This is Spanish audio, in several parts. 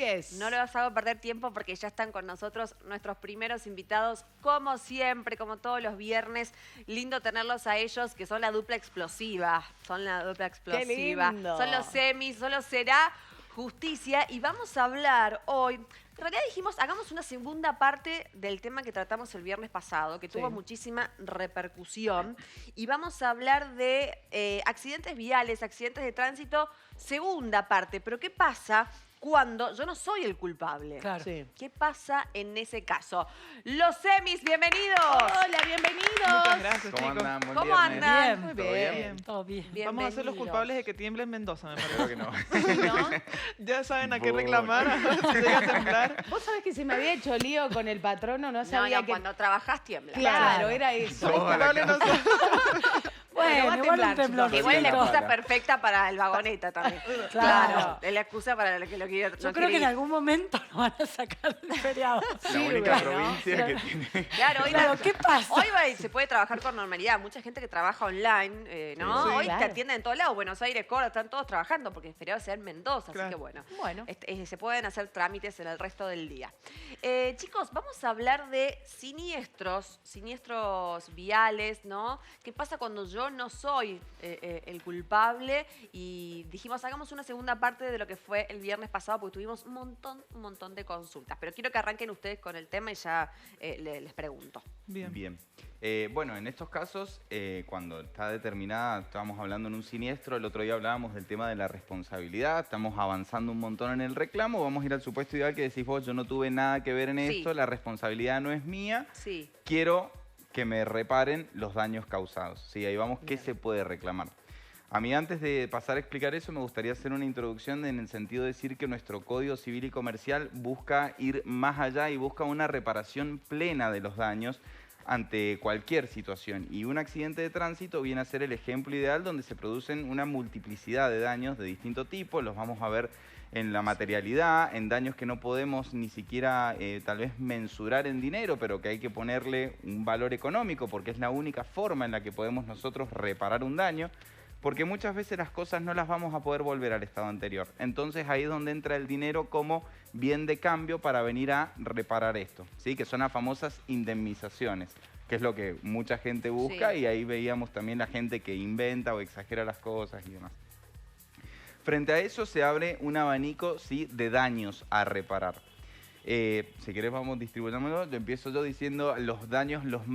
es. No los hago perder tiempo porque ya están con nosotros nuestros primeros invitados, como siempre, como todos los viernes. Lindo tenerlos a ellos, que son la dupla explosiva. Son la dupla explosiva. lindo. Son los semis, solo será justicia. Y vamos a hablar hoy... En realidad dijimos, hagamos una segunda parte del tema que tratamos el viernes pasado, que tuvo muchísima repercusión. Y vamos a hablar de accidentes viales, accidentes de tránsito, segunda parte. Pero ¿qué pasa cuando yo no soy el culpable? Claro. Sí. ¿Qué pasa en ese caso? Los semis, bienvenidos. Hola, bienvenidos. Muchas gracias, ¿Cómo chicos. andan? Buen ¿Cómo viernes. andan? Muy ¿Todo bien. bien? Todo bien. Vamos a ser los Bienvenidos. culpables de que tiemble en Mendoza, me Creo parece. que no. ¿No? Ya saben a qué Voy. reclamar si llega a temblar. Vos sabés que se me había hecho lío con el patrono, no sabía que... cuando trabajás tiembla. Claro, era eso. Somos a la Culpable no casa. soy. Bueno, va a igual temblar, un temblor. chicos. Igual es la Claro. excusa perfecta para el vagoneta también. Claro. Es la excusa para lo que lo quiero. Yo creo que en algún momento nos van a sacar del feriado. La única ¿no? provincia que tiene... Claro, hoy, Claro, ¿qué pasa? hoy se puede trabajar con normalidad. Mucha gente que trabaja online, ¿no? Sí. Hoy Claro. te atienden en todos lados. Buenos Aires, Córdoba, están todos trabajando porque el feriado se da en Mendoza. Claro. Así que bueno. Bueno. Se pueden hacer trámites en el resto del día. Chicos, vamos a hablar de siniestros viales, ¿no? ¿Qué pasa cuando yo no soy el culpable? Y dijimos, hagamos una segunda parte de lo que fue el viernes pasado porque tuvimos un montón de consultas. Pero quiero que arranquen ustedes con el tema y ya les pregunto. Bien. Bien. Bueno, en estos casos, cuando está determinada, estábamos hablando en un siniestro, el otro día hablábamos del tema de la responsabilidad, estamos avanzando un montón en el reclamo, vamos a ir al supuesto ideal que decís vos, yo no tuve nada que ver en Sí. esto, la responsabilidad no es mía, Sí. quiero que me reparen los daños causados. Sí, ahí vamos, ¿qué se puede reclamar? A mí, antes de pasar a explicar eso, me gustaría hacer una introducción en el sentido de decir que nuestro Código Civil y Comercial busca ir más allá y busca una reparación plena de los daños ante cualquier situación. Y un accidente de tránsito viene a ser el ejemplo ideal donde se producen una multiplicidad de daños de distinto tipo. Los vamos a ver en la materialidad, en daños que no podemos ni siquiera tal vez mensurar en dinero, pero que hay que ponerle un valor económico porque es la única forma en la que podemos nosotros reparar un daño. Porque muchas veces las cosas no las vamos a poder volver al estado anterior. Entonces ahí es donde entra el dinero como bien de cambio para venir a reparar esto, ¿sí? Que son las famosas indemnizaciones, que es lo que mucha gente busca, Sí. y ahí veíamos también la gente que inventa o exagera las cosas y demás. Frente a eso se abre un abanico, ¿sí?, de daños a reparar. Si querés vamos distribuyéndolo. Yo empiezo yo diciendo los daños los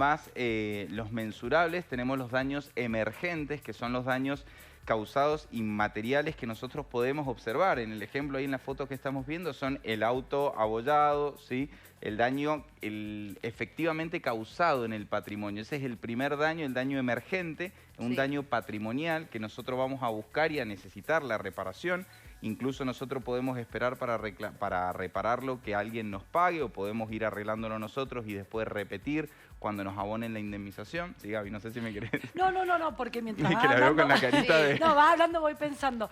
mensurables. Tenemos los daños emergentes, que son los daños causados inmateriales que nosotros podemos observar. En el ejemplo ahí en la foto que estamos viendo son el auto abollado, ¿sí?, el daño efectivamente causado en el patrimonio. Ese es el primer daño, el daño emergente, un Sí. daño patrimonial que nosotros vamos a buscar y a necesitar la reparación. Incluso nosotros podemos esperar para repararlo que alguien nos pague, o podemos ir arreglándolo nosotros y después repetir cuando nos abonen la indemnización. Sí, Gaby, no sé si me querés... No, porque mientras que vas la veo hablando... con la carita de... No, vas hablando, voy pensando.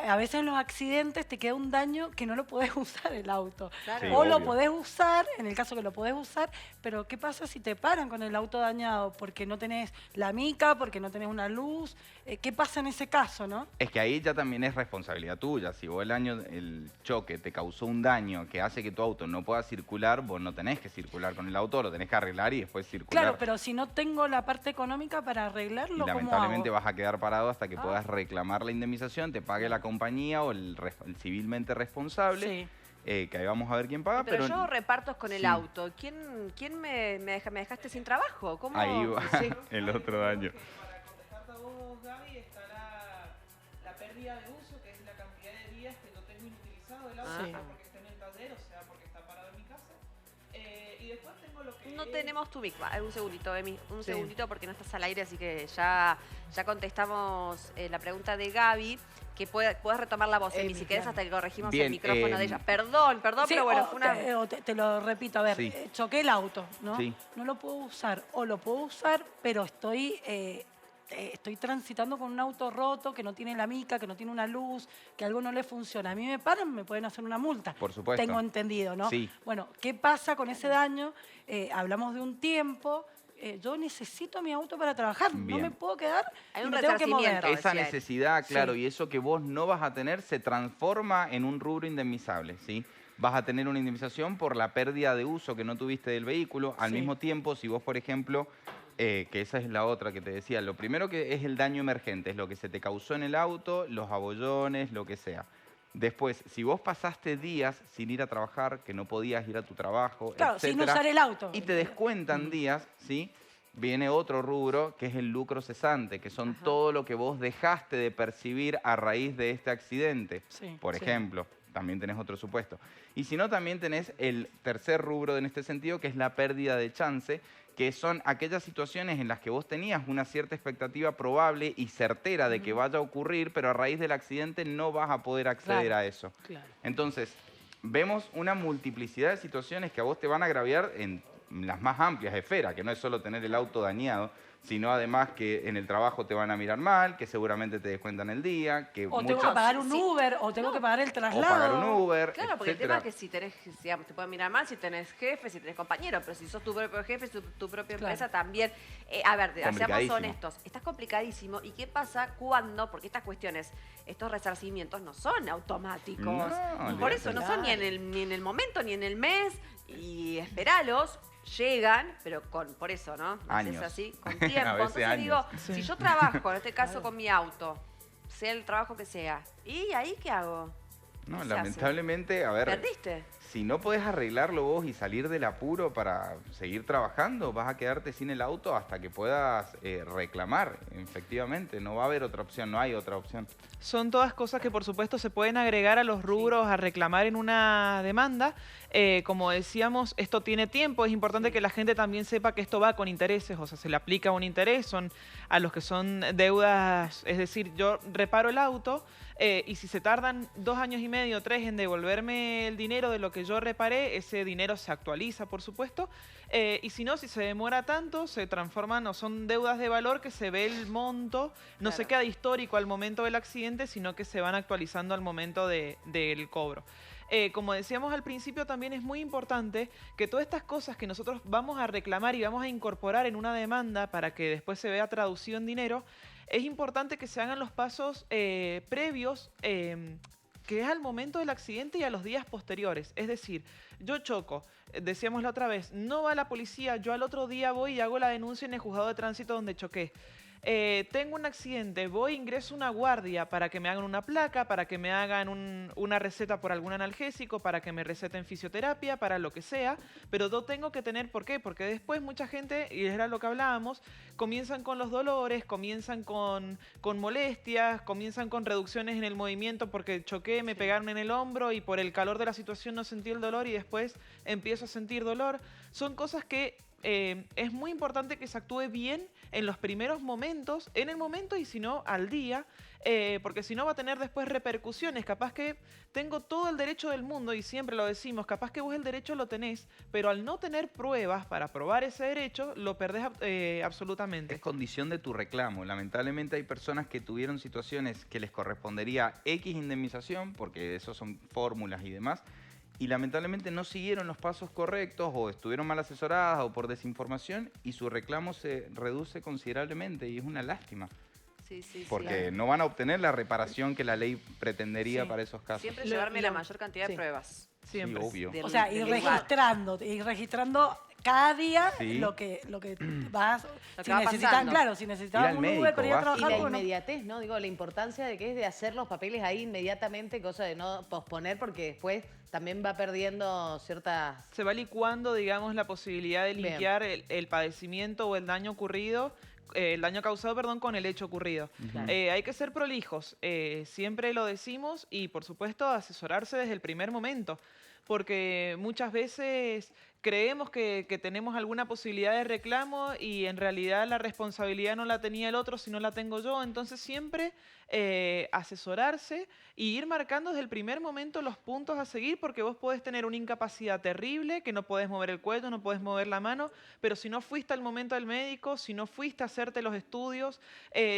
A veces en los accidentes te queda un daño que no lo podés usar el auto. Claro. Sí, O lo obvio. podés usar, en el caso que lo podés usar, pero ¿qué pasa si te paran con el auto dañado? Porque no tenés la mica, porque no tenés una luz. ¿Qué pasa en ese caso, no? Es que ahí ya también es responsabilidad tuya. Si vos el choque te causó un daño que hace que tu auto no pueda circular, vos no tenés que circular con el auto, lo tenés que arreglar y después circular. Claro, pero si no tengo la parte económica para arreglarlo, Y ¿cómo lamentablemente hago? vas a quedar parado hasta que puedas reclamar la indemnización, te pague la compañía o el civilmente responsable, Sí. que ahí vamos a ver quién paga. Pero yo repartos con el Sí. auto. ¿Quién me dejaste sin trabajo? ¿Cómo? Ahí va Sí. el otro daño. Para contestarte a vos, Gaby, está la pérdida de uso, que es la cantidad de días que no tengo inutilizado el auto, Ah. sea porque está en el taller, o sea porque está parado en mi casa. Y después tengo lo que No es- tenemos tu mic. Un segundito, Emi. Un segundito porque no estás al aire, así que ya contestamos la pregunta de Gaby. Que puedas retomar la voz, Emi, Emi, si querés, claro. hasta que corregimos Bien, el micrófono de ella. Perdón, Sí, pero bueno, o fue una... te lo repito, a ver, Sí. choqué el auto, ¿no? Sí. No lo puedo usar, o lo puedo usar, pero estoy transitando con un auto roto, que no tiene la mica, que no tiene una luz, que algo no le funciona. A mí me paran, me pueden hacer una multa. Por supuesto. Tengo entendido, ¿no? Sí. Bueno, ¿qué pasa con ese daño? Hablamos de un tiempo. Yo necesito mi auto para trabajar. Bien. No me puedo quedar Hay y un me tengo que mover. resarcimiento. Esa decía él. necesidad, claro, Sí. y eso que vos no vas a tener se transforma en un rubro indemnizable, ¿sí? vas a tener una indemnización por la pérdida de uso que no tuviste del vehículo. Al Sí. mismo tiempo, si vos, por ejemplo, que esa es la otra que te decía, lo primero que es el daño emergente, es lo que se te causó en el auto, los abollones, lo que sea. Después, si vos pasaste días sin ir a trabajar, que no podías ir a tu trabajo, Claro, sin etcétera, usar el auto. y te descuentan días, ¿sí? Viene otro rubro que es el lucro cesante, que son todo lo que vos dejaste de percibir a raíz de este accidente, Sí, por sí. ejemplo. También tenés otro supuesto. Y si no, también tenés el tercer rubro en este sentido, que es la pérdida de chance, que son aquellas situaciones en las que vos tenías una cierta expectativa probable y certera de que vaya a ocurrir, pero a raíz del accidente no vas a poder acceder Claro. a eso. Claro. Entonces, vemos una multiplicidad de situaciones que a vos te van a agraviar en las más amplias esferas, que no es solo tener el auto dañado, sino además que en el trabajo te van a mirar mal, que seguramente te descuentan el día, que O tengo que muchas- pagar un Sí. Uber, o tengo que pagar el o traslado. pagar un Uber, Claro, porque el tema etcétera. es que si tenés, digamos, te pueden mirar mal si tenés jefe, si tenés compañero, pero si sos tu propio jefe, tu propia Claro. empresa también. A ver, seamos Complicadísimo. honestos, estás complicadísimo. ¿Y qué pasa cuando? Porque estas cuestiones, estos resarcimientos no son automáticos. No, Por eso no olvídate. son ni en el momento, ni en el mes, y esperalos. Llegan, pero por eso, ¿no? Años. Es así, con A tiempo. veces Entonces años. digo, Sí. si yo trabajo, en este caso con mi auto, sea el trabajo que sea, ¿y ahí qué hago? No, ¿Qué se hace? lamentablemente, a ver, ¿Perdiste? si no podés arreglarlo vos y salir del apuro para seguir trabajando, vas a quedarte sin el auto hasta que puedas reclamar, efectivamente. No va a haber otra opción, no hay otra opción. Son todas cosas que por supuesto se pueden agregar a los rubros a reclamar en una demanda. Como decíamos, esto tiene tiempo, es importante que la gente también sepa que esto va con intereses, o sea, se le aplica un interés, son a los que son deudas, es decir, yo reparo el auto y si se tardan 2 años y medio, 3 en devolverme el dinero de lo que yo reparé, ese dinero se actualiza, por supuesto, y si no, si se demora tanto, se transforman o son deudas de valor que se ve el monto, no se Claro. queda histórico al momento del accidente, sino que se van actualizando al momento del cobro. Como decíamos al principio, también es muy importante que todas estas cosas que nosotros vamos a reclamar y vamos a incorporar en una demanda para que después se vea traducido en dinero, es importante que se hagan los pasos previos, que es al momento del accidente y a los días posteriores. Es decir, yo choco, decíamos la otra vez, no va la policía, yo al otro día voy y hago la denuncia en el juzgado de tránsito donde choqué. Tengo un accidente, voy, ingreso a una guardia para que me hagan una placa, para que me hagan una receta por algún analgésico, para que me receten fisioterapia, para lo que sea, pero yo tengo que tener, ¿por qué? Porque después mucha gente, y era lo que hablábamos, comienzan con los dolores, comienzan con molestias, comienzan con reducciones en el movimiento porque choqué, me pegaron en el hombro y por el calor de la situación no sentí el dolor y después empiezo a sentir dolor. Son cosas que es muy importante que se actúe bien en los primeros momentos, en el momento y si no, al día, porque si no va a tener después repercusiones. Capaz que tengo todo el derecho del mundo y siempre lo decimos, capaz que vos el derecho lo tenés, pero al no tener pruebas para probar ese derecho, lo perdés absolutamente. Es condición de tu reclamo. Lamentablemente hay personas que tuvieron situaciones que les correspondería X indemnización, porque eso son fórmulas y demás, y lamentablemente no siguieron los pasos correctos o estuvieron mal asesoradas o por desinformación y su reclamo se reduce considerablemente y es una lástima. Sí, sí, Porque sí. no van a obtener la reparación que la ley pretendería Sí. para esos casos. Siempre Lo- llevarme la lo- mayor cantidad de sí. pruebas. Siempre. Sí, obvio. Del- O sea, del ir lugar. registrando cada día Sí. lo que vas, Lo que si va necesitas, pasando. claro, si Ir necesitabas al un Uber médico, para ir a vas y Y trabajar, la bueno, inmediatez, ¿no? Digo, la importancia de que es de hacer los papeles ahí inmediatamente, cosa de no posponer, porque después también va perdiendo ciertas... Se va licuando, digamos, la posibilidad de Bien. limpiar el padecimiento o el daño ocurrido, el daño causado, perdón, con el hecho ocurrido. Claro. Hay que ser prolijos, siempre lo decimos y por supuesto asesorarse desde el primer momento, porque muchas veces creemos que tenemos alguna posibilidad de reclamo y en realidad la responsabilidad no la tenía el otro, sino la tengo yo. Entonces siempre asesorarse y ir marcando desde el primer momento los puntos a seguir, porque vos podés tener una incapacidad terrible, que no podés mover el cuello, no podés mover la mano, pero si no fuiste al momento del médico, si no fuiste a hacerte los estudios,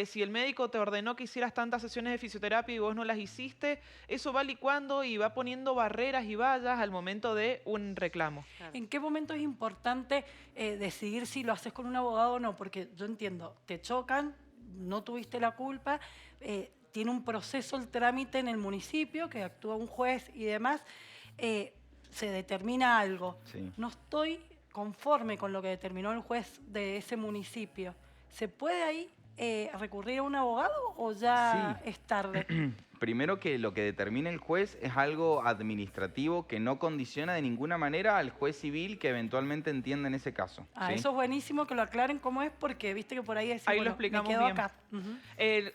si el médico te ordenó que hicieras tantas sesiones de fisioterapia y vos no las hiciste, eso va licuando y va poniendo barreras y vallas al momento de un reclamo. ¿en qué momento es importante decidir si lo haces con un abogado o no? Porque yo entiendo, te chocan, no tuviste la culpa, tiene un proceso el trámite en el municipio, que actúa un juez y demás. se determina algo, Sí. no estoy conforme con lo que determinó el juez de ese municipio, ¿se puede ahí recurrir a un abogado o ya Sí. es tarde? Primero que lo que determina el juez es algo administrativo que no condiciona de ninguna manera al juez civil que eventualmente entienda en ese caso. Ah, ¿sí? eso es buenísimo que lo aclaren cómo es, porque viste que por ahí decimos, Ahí lo bueno, explicamos me quedo bien. acá. Ujú.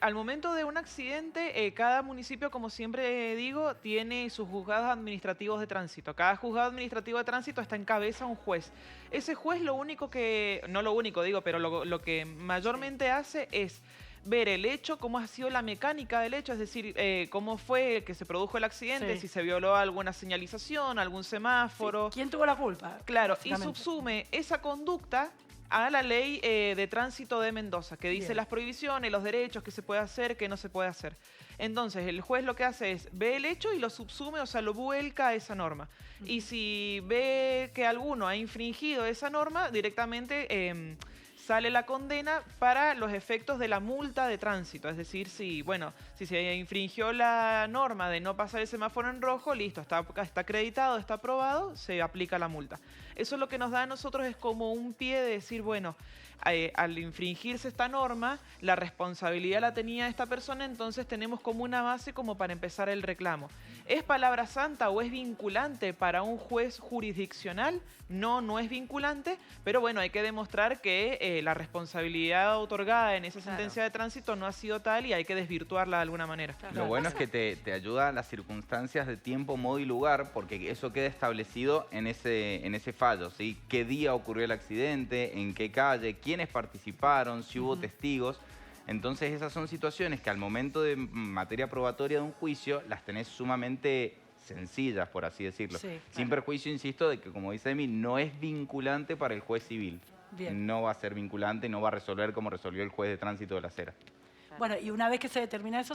Al momento de un accidente, cada municipio, como siempre digo, tiene sus juzgados administrativos de tránsito. Cada juzgado administrativo de tránsito está en cabeza un juez. Ese juez lo único que, no lo único digo, pero lo que mayormente hace es ver el hecho, cómo ha sido la mecánica del hecho, es decir, cómo fue que se produjo el accidente, Sí. si se violó alguna señalización, algún semáforo. Sí, ¿quién tuvo la culpa? Claro, y Básicamente. subsume esa conducta a la ley de tránsito de Mendoza, que dice Bien. las prohibiciones, los derechos, qué se puede hacer, qué no se puede hacer. Entonces, el juez lo que hace es ve el hecho y lo subsume, o sea, lo vuelca a esa norma. Y si ve que alguno ha infringido esa norma, directamente sale la condena para los efectos de la multa de tránsito. Es decir, si se infringió la norma de no pasar el semáforo en rojo, listo, está acreditado, está aprobado, se aplica la multa. Eso lo que nos da a nosotros es como un pie de decir, bueno, al infringirse esta norma, la responsabilidad la tenía esta persona, entonces tenemos como una base como para empezar el reclamo. ¿Es palabra santa o es vinculante para un juez jurisdiccional? No, no es vinculante, pero bueno, hay que demostrar que la responsabilidad otorgada en esa sentencia de tránsito no ha sido tal y hay que desvirtuarla de alguna manera. Lo bueno es que te ayuda a las circunstancias de tiempo, modo y lugar, porque eso queda establecido en ese fallo, ¿sí? ¿Qué día ocurrió el accidente? ¿En qué calle? ¿Quiénes participaron? ¿Si hubo testigos? Entonces esas son situaciones que al momento de materia probatoria de un juicio las tenés sumamente sencillas, por así decirlo. Sí, Sin claro. perjuicio, insisto, de que, como dice Emi, no es vinculante para el juez civil. Bien. No va a ser vinculante, no va a resolver como resolvió el juez de tránsito de la Acera. Bueno, y una vez que se determina eso,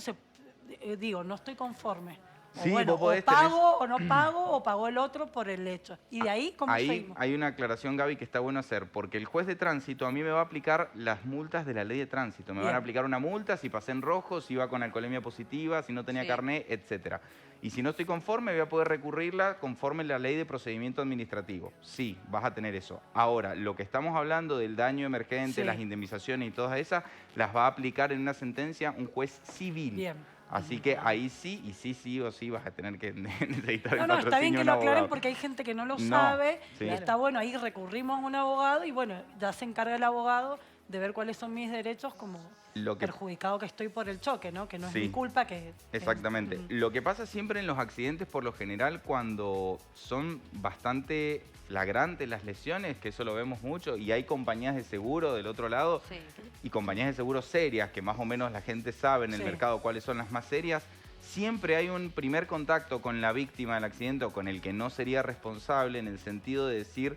digo, no estoy conforme. O Sí, bueno, vos podés o pago o no pago, o pagó el otro por el hecho. Y de ahí, ¿cómo Ahí seguimos? hay una aclaración, Gaby, que está bueno hacer, porque el juez de tránsito a mí me va a aplicar las multas de la ley de tránsito. Me van a Bien. aplicar una multa si pasé en rojo, si iba con alcoholemia positiva, si no tenía Sí. carné, etcétera. Y si no estoy conforme, voy a poder recurrirla conforme la ley de procedimiento administrativo. Sí, vas a tener eso. Ahora, lo que estamos hablando del daño emergente, Sí. las indemnizaciones y todas esas, las va a aplicar en una sentencia un juez civil. Bien. Así que ahí sí, y sí o sí vas a tener que necesitar el No, está bien patrocinio de que un lo aclaren abogado. porque hay gente que no lo No, sabe. sí. Y está bueno, ahí recurrimos a un abogado y bueno, ya se encarga el abogado de ver cuáles son mis derechos como Lo que perjudicado que estoy por el choque, ¿no? Que no es Sí. mi culpa que... Exactamente. Ujú. Lo que pasa siempre en los accidentes, por lo general, cuando son bastante flagrantes las lesiones, que eso lo vemos mucho, y hay compañías de seguro del otro lado, Sí. y compañías de seguro serias, que más o menos la gente sabe en el Sí. mercado cuáles son las más serias, siempre hay un primer contacto con la víctima del accidente o con el que no sería responsable, en el sentido de decir,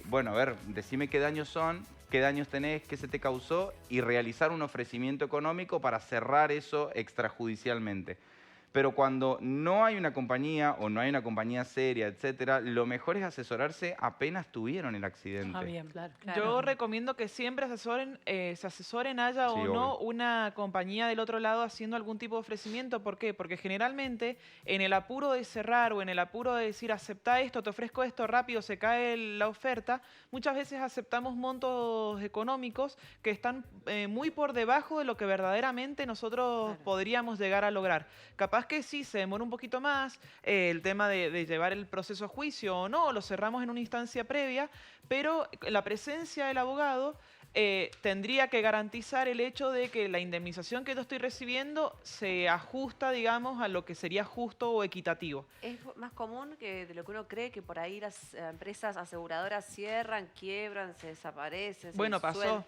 bueno, a ver, decime qué daños son, qué daños tenés, qué se te causó, y realizar un ofrecimiento económico para cerrar eso extrajudicialmente. Pero cuando no hay una compañía o no hay una compañía seria, etcétera, lo mejor es asesorarse apenas tuvieron el accidente. Ah, bien. Claro. Yo recomiendo que siempre se asesoren, haya Sí, o no obvio. una compañía del otro lado haciendo algún tipo de ofrecimiento. ¿Por qué? Porque generalmente en el apuro de cerrar o en el apuro de decir acepta esto, te ofrezco esto, rápido se cae la oferta, muchas veces aceptamos montos económicos que están muy por debajo de lo que verdaderamente nosotros Claro. podríamos llegar a lograr. Capaz que sí, se demora un poquito más el tema de llevar el proceso a juicio o no, lo cerramos en una instancia previa, pero la presencia del abogado tendría que garantizar el hecho de que la indemnización que yo estoy recibiendo se ajusta, digamos, a lo que sería justo o equitativo. Es más común que de lo que uno cree, que por ahí las empresas aseguradoras cierran, quiebran, se desaparecen. se Bueno, pasó. disuelven.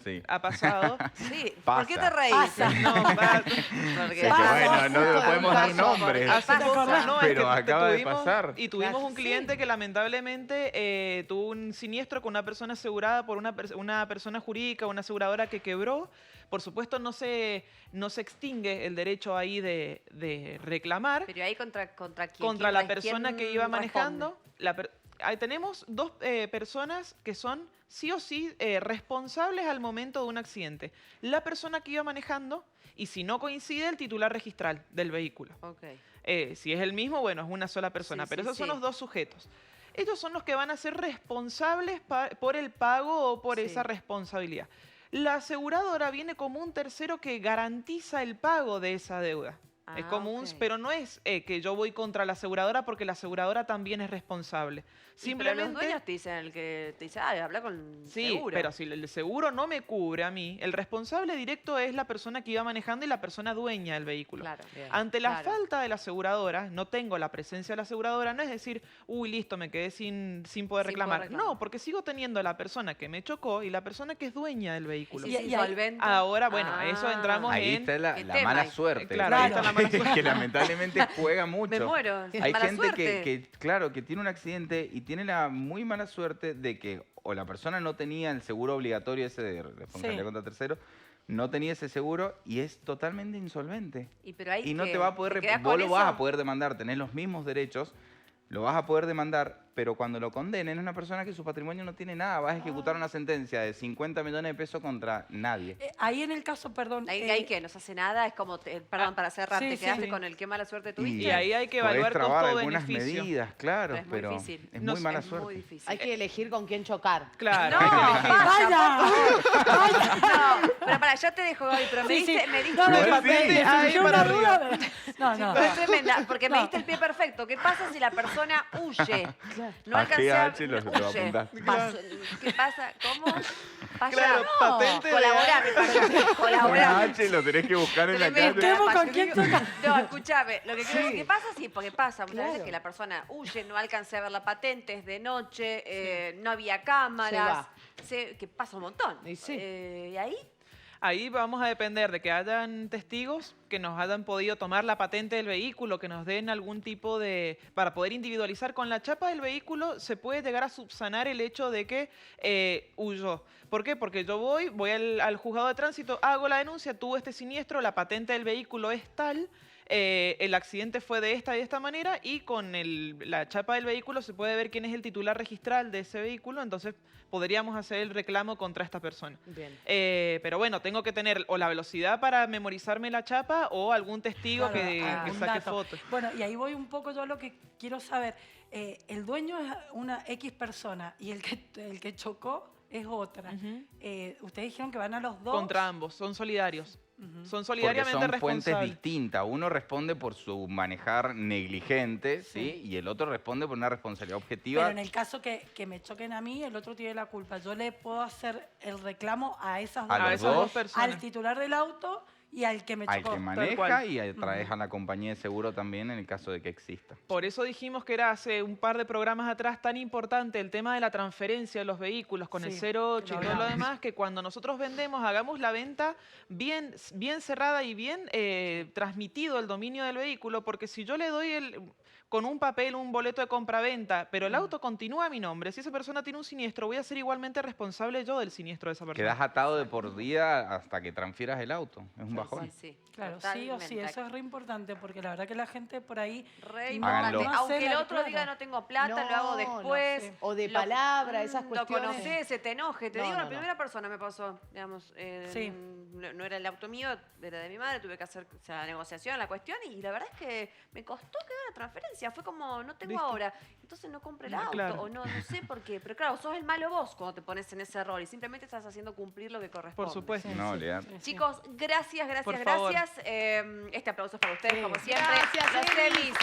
Sí. Ha pasado. Sí, Pasa. ¿por qué te reís? Pasa. No, Porque- Sí, que Pasa. bueno, no le podemos dar Pasó, nombres. porque Hace pasa. poco, no, es Pero que acaba de tuvimos- pasar. Y tuvimos Claro, un cliente que lamentablemente tuvo un siniestro con una persona asegurada por una persona jurídica, una aseguradora que quebró. Por supuesto, no se extingue el derecho ahí de reclamar Pero ahí contra quién. contra ¿Quién la res- persona quién que iba responde? manejando. Ahí tenemos dos personas que son sí o sí responsables al momento de un accidente. La persona que iba manejando y si no coincide el titular registral del vehículo. Ok. Si es el mismo, bueno, es una sola persona. Sí, Pero sí, esos son sí. los dos sujetos. Ellos son los que van a ser responsables por el pago o por Sí. esa responsabilidad. La aseguradora viene como un tercero que garantiza el pago de esa deuda. Es como ok. pero no es que yo voy contra la aseguradora porque la aseguradora también es responsable. Sí, pero los dueños te dicen, el que te dice, habla con Sí, seguro. pero si el seguro no me cubre a mí, el responsable directo es la persona que iba manejando y la persona dueña del vehículo. Claro. Bien. Ante la Claro. falta de la aseguradora, no tengo la presencia de la aseguradora, no es decir, uy, listo, me quedé sin poder Sin poder reclamar. reclamar. No, porque sigo teniendo la persona que me chocó y la persona que es dueña del ¿Y vehículo. si Y- es y ahí- insolvente? Ahora, bueno, a eso entramos Ahí en... está la ¿Qué la tema mala hay? suerte. Claro, ahí está la mala suerte. Que lamentablemente juega mucho. Me muero. Hay Mala gente suerte. claro, que tiene un accidente y tiene la muy mala suerte de que o la persona no tenía el seguro obligatorio ese de responsabilidad Sí. contra tercero, no tenía ese seguro y es totalmente insolvente. Pero ahí Y no que- te va a poder, ¿te quedás vos con lo vas a eso? poder demandar, tenés los mismos derechos, lo vas a poder demandar, pero cuando lo condenen es una persona que su patrimonio no tiene nada, vas a ejecutar una sentencia de 50 millones de pesos contra nadie. Ahí en el caso, perdón. Ahí que no se hace nada, es como, perdón, para cerrar, sí, te sí. quedaste Sí. con el qué mala suerte tuviste. Y ahí hay que podés evaluar trabar algunas costo-beneficio. medidas, claro, Pero es muy pero difícil. es No muy sé, mala Es suerte. muy difícil. Hay que elegir con quién chocar. Claro. No, hay que elegir. ¡Vaya! No, pero para, ya te dejo, Gaby, pero me Sí, sí. diste, me diste No, De me patente sí. ahí surgió para una duda. arriba. No, no. Es tremenda, porque me No. diste el pie perfecto. ¿Qué pasa si la persona huye? No Ah, alcancé qué a... H lo huye. apuntaste. Pasó- ¿Qué pasa? ¿Cómo? Vaya. Claro, patente de- Colaborame, Paya, Una colaborame. H lo tenés que buscar en la Tremendo. calle. Busquemos con Paya, quién digo- toca. No, escúchame. Lo que quiero decir, ¿qué pasa? Sí, porque pasa muchas veces Claro. que la persona huye, no alcancé a ver la patente, es de noche, no había cámaras. Que pasa un montón. Y sí. ¿Y ahí? Ahí vamos a depender de que hayan testigos que nos hayan podido tomar la patente del vehículo, que nos den algún tipo de... Para poder individualizar con la chapa del vehículo se puede llegar a subsanar el hecho de que huyó. ¿Por qué? Porque yo voy al juzgado de tránsito, hago la denuncia, tuve este siniestro, la patente del vehículo es tal, el accidente fue de esta y de esta manera y con la chapa del vehículo se puede ver quién es el titular registral de ese vehículo, entonces podríamos hacer el reclamo contra esta persona. Bien. Pero bueno, tengo que tener o la velocidad para memorizarme la chapa o algún testigo Claro, que algún saque dato. fotos. Bueno, y ahí voy un poco yo a lo que quiero saber. El dueño es una X persona y el que chocó es otra. Ujú. Ustedes dijeron que van a los dos. Contra ambos, son solidarios. Ujú. Son Porque solidariamente son fuentes responsables. distintas. Uno responde por su manejar negligente, ¿sí? Y el otro responde por una responsabilidad objetiva. Pero en el caso que me choquen a mí, el otro tiene la culpa. Yo le puedo hacer el reclamo a esas A dos los A esas dos. dos personas. al titular del auto y al que me al chocó. que cual. maneja y traes a la compañía de seguro también en el caso de que exista. Por eso dijimos que era hace un par de programas atrás tan importante el tema de la transferencia de los vehículos con el Sí, 08 que y lo todo lo hablamos. demás, que cuando nosotros vendemos hagamos la venta bien cerrada y bien transmitido el dominio del vehículo, porque si yo le doy con un papel un boleto de compraventa, pero el auto continúa a mi nombre, si esa persona tiene un siniestro, voy a ser igualmente responsable yo del siniestro de esa persona. Quedás atado de por vida hasta que transfieras el auto. Es un Sí, bajón. sí, sí. Claro, sí o sí, Totalmente. eso es re importante porque la verdad que la gente por ahí Re no- importante. Háganlo. no Aunque hace el la- otro claro. diga no tengo plata, lo hago No, después. no sé. O de palabra, esas Lo cuestiones. conocés, se te enoje. Te No, digo, no, la no. primera persona me pasó, digamos. Sí. No era el auto mío, era de mi madre, tuve que hacer la negociación, la cuestión, y la verdad es que me costó que haga la transferencia. Fue como, no tengo Listo. ahora, entonces no compre el No, auto, claro. o no sé por qué. Pero claro, sos el malo vos cuando te pones en ese rol y simplemente estás haciendo cumplir lo que corresponde. Por supuesto. Sí, No, sí, olvidate. sí, sí. Chicos, gracias, Por gracias, favor. gracias. Este aplauso es para ustedes, Sí. como siempre. Gracias, Los Elis. Elis.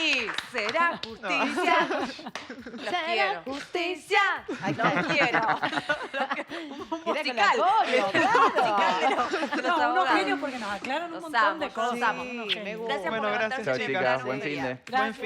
Y será justicia. Los Será quiero. justicia. Ahí Los está. quiero. Mira con la musical. coreo, claro. Los No, unos abogados. genios porque nos aclaran un Los montón de amos, cosas. los amo. unos Sí, genios. me gusta. Gracias Bueno, por gracias, levantarse Chao, temprano chicas. un Buen día. fin de. Buen Gracias. fin.